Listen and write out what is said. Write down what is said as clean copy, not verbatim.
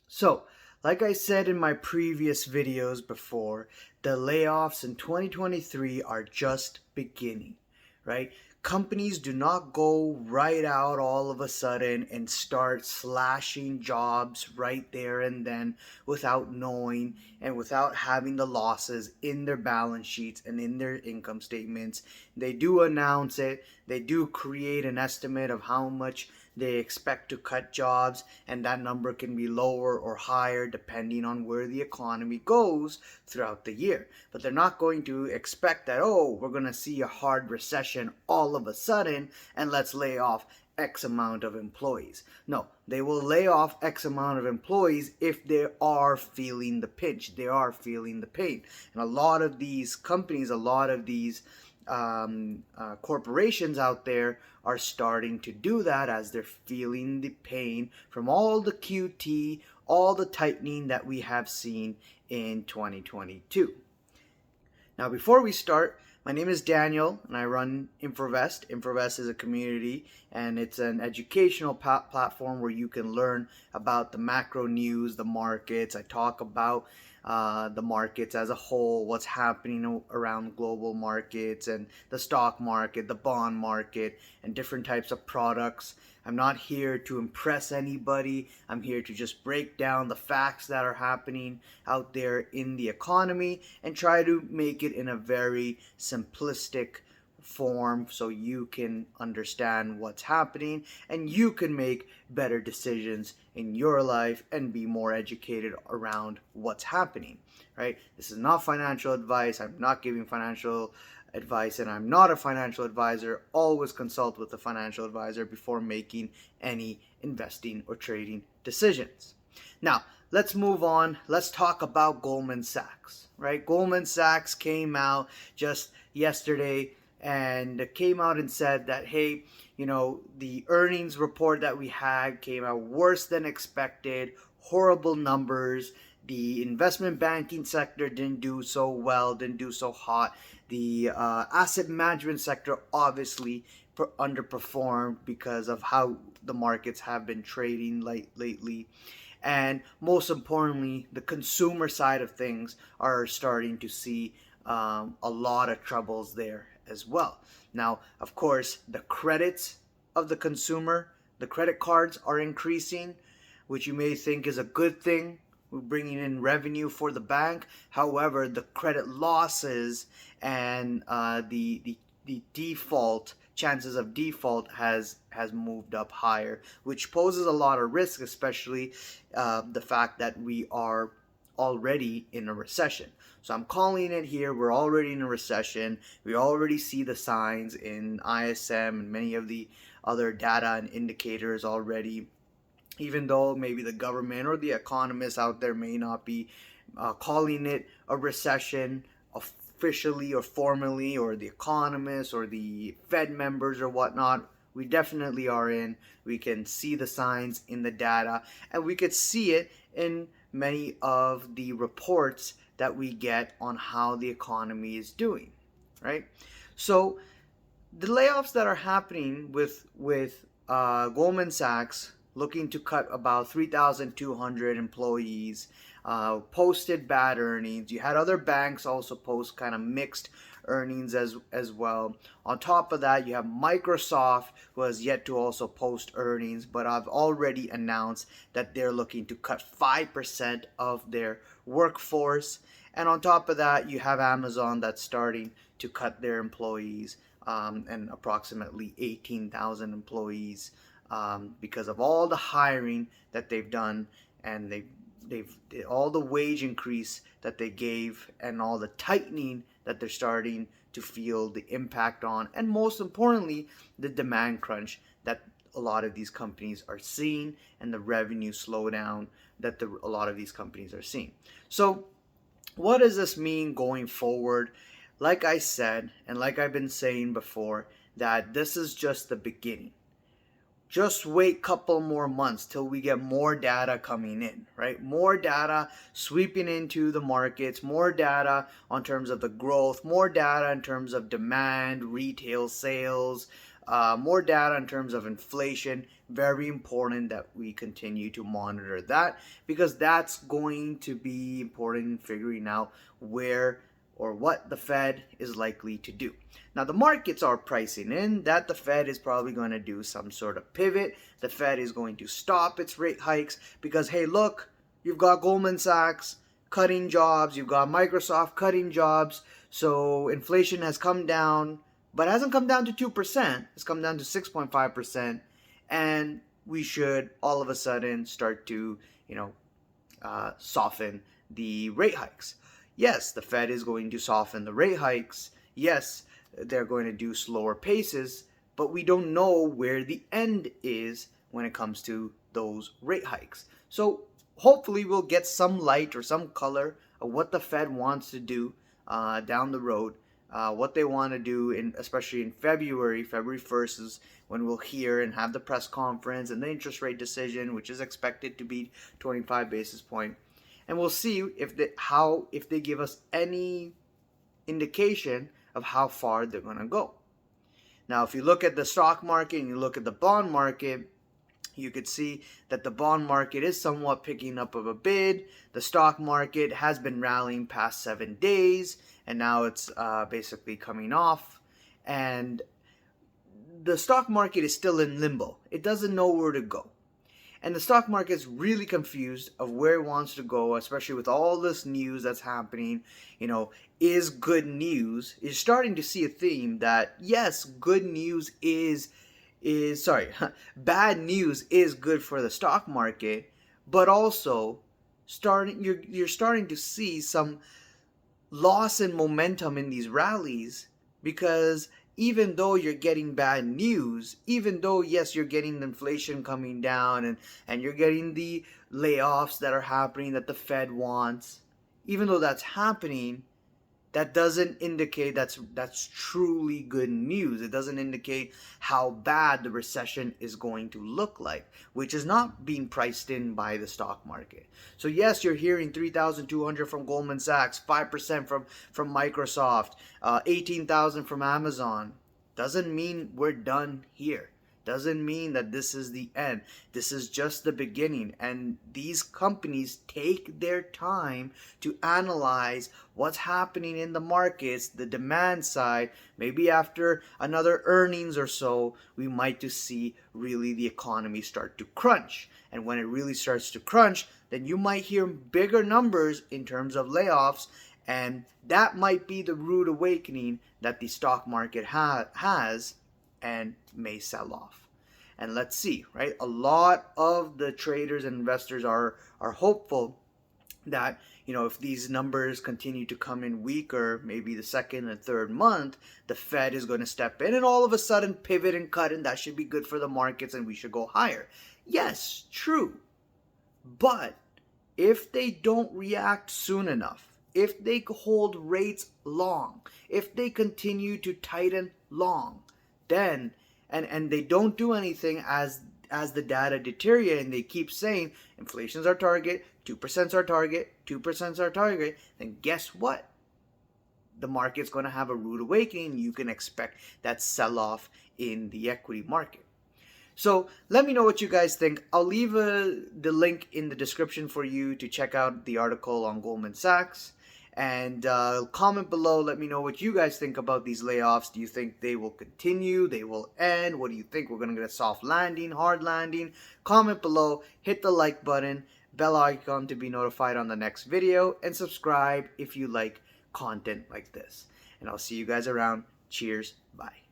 So, like I said in my previous videos before, the layoffs in 2023 are just beginning, right? Companies do not go right out all of a sudden and start slashing jobs right there and then without knowing and without having the losses in their balance sheets and in their income statements. They do announce it, they do create an estimate of how much they expect to cut jobs, and that number can be lower or higher depending on where the economy goes throughout the year. But they're not going to expect that, oh, we're going to see a hard recession all of a sudden and let's lay off X amount of employees. No, they will lay off X amount of employees if they are feeling the pinch, they are feeling the pain. And a lot of these companies, a lot of these corporations out there are starting to do that as they're feeling the pain from all the QT, all the tightening that we have seen in 2022. Now, before we start, my name is Daniel and I run InfoVest. InfoVest is a community and it's an educational platform where you can learn about the macro news, the markets. I talk about the markets as a whole, what's happening around global markets and the stock market, the bond market, and different types of products. I'm not here to impress anybody. I'm here to just break down the facts that are happening out there in the economy and try to make it in a very simplistic form so you can understand what's happening and you can make better decisions in your life and be more educated around what's happening, right? This is not financial advice. I'm not giving financial advice and I'm not a financial advisor. Always consult with a financial advisor before making any investing or trading decisions. Now, let's move on. Let's talk about Goldman Sachs, right? Goldman Sachs came out just yesterday and came out and said that, hey, the earnings report that we had came out worse than expected, horrible numbers. The investment banking sector didn't do so well, didn't do so hot. The asset management sector obviously underperformed because of how the markets have been trading lately. And most importantly, the consumer side of things are starting to see a lot of troubles there as well. Now, of course, the credits of the consumer, the credit cards are increasing, which you may think is a good thing. We're bringing in revenue for the bank. However, the credit losses and the default chances of default has moved up higher, which poses a lot of risk, especially the fact that we are already in a recession. So I'm calling it here. We're already in a recession. We already see the signs in ISM and many of the other data and indicators already. Even though maybe the government or the economists out there may not be calling it a recession officially or formally, or the economists or the Fed members or whatnot, we definitely are in. We can see the signs in the data, and we could see it in many of the reports that we get on how the economy is doing, right? So the layoffs that are happening with Goldman Sachs looking to cut about 3,200 employees, posted bad earnings. You had other banks also post kind of mixed earnings as well. On top of that, you have Microsoft, who has yet to also post earnings, but I've already announced that they're looking to cut 5% of their workforce. And on top of that, you have Amazon that's starting to cut their employees, and approximately 18,000 employees, because of all the hiring that they've done, and they've all the wage increase that they gave and all the tightening that they're starting to feel the impact on, and most importantly, the demand crunch that a lot of these companies are seeing and the revenue slowdown that a lot of these companies are seeing. So what does this mean going forward? Like I said, and like I've been saying before, that this is just the beginning. Just wait a couple more months till we get more data coming in, right? More data sweeping into the markets, more data on terms of the growth, more data in terms of demand, retail sales, more data in terms of inflation. Very important that we continue to monitor that, because that's going to be important in figuring out where or what the Fed is likely to do. Now, the markets are pricing in that the Fed is probably going to do some sort of pivot. The Fed is going to stop its rate hikes because, hey, look, you've got Goldman Sachs cutting jobs, you've got Microsoft cutting jobs, so inflation has come down, but hasn't come down to 2%. It's come down to 6.5%, and we should all of a sudden start to, soften the rate hikes. Yes, the Fed is going to soften the rate hikes. Yes, they're going to do slower paces, but we don't know where the end is when it comes to those rate hikes. So hopefully we'll get some light or some color of what the Fed wants to do down the road. What they want to do, especially in February 1st is when we'll hear and have the press conference and the interest rate decision, which is expected to be 25 basis point. And we'll see if they give us any indication of how far they're going to go. Now, if you look at the stock market and you look at the bond market, you could see that the bond market is somewhat picking up of a bid. The stock market has been rallying past 7 days, and now it's basically coming off. And the stock market is still in limbo. It doesn't know where to go. And the stock market's really confused of where it wants to go, especially with all this news that's happening. Is good news. You're starting to see a theme that, yes, good news bad news is good for the stock market, but also you're starting to see some loss in momentum in these rallies, because even though you're getting bad news, even though, yes, you're getting the inflation coming down and you're getting the layoffs that are happening that the Fed wants, even though that's happening, that doesn't indicate that's truly good news. It doesn't indicate how bad the recession is going to look like, which is not being priced in by the stock market. So yes, you're hearing 3,200 from Goldman Sachs, 5% from Microsoft, 18,000 from Amazon. Doesn't mean we're done here. Doesn't mean that this is the end. This is just the beginning. And these companies take their time to analyze what's happening in the markets, the demand side. Maybe after another earnings or so, we might just see really the economy start to crunch. And when it really starts to crunch, then you might hear bigger numbers in terms of layoffs. And that might be the rude awakening that the stock market has and may sell off. And let's see, right? A lot of the traders and investors are hopeful that, if these numbers continue to come in weaker, maybe the second and third month, the Fed is going to step in and all of a sudden pivot and cut, and that should be good for the markets and we should go higher. Yes, true. But if they don't react soon enough, if they hold rates long, if they continue to tighten long, then and they don't do anything as the data deteriorate, and they keep saying inflation's our target, 2%'s our target, 2%'s our target, then guess what? The market's going to have a rude awakening. You can expect that sell-off in the equity market. So let me know what you guys think. I'll leave the link in the description for you to check out the article on Goldman Sachs. And comment below, let me know what you guys think about these layoffs. Do you think they will continue? They will end? What do you think? We're going to get a soft landing, hard landing? Comment below, hit the like button, bell icon to be notified on the next video, and subscribe if you like content like this. And I'll see you guys around. Cheers. Bye.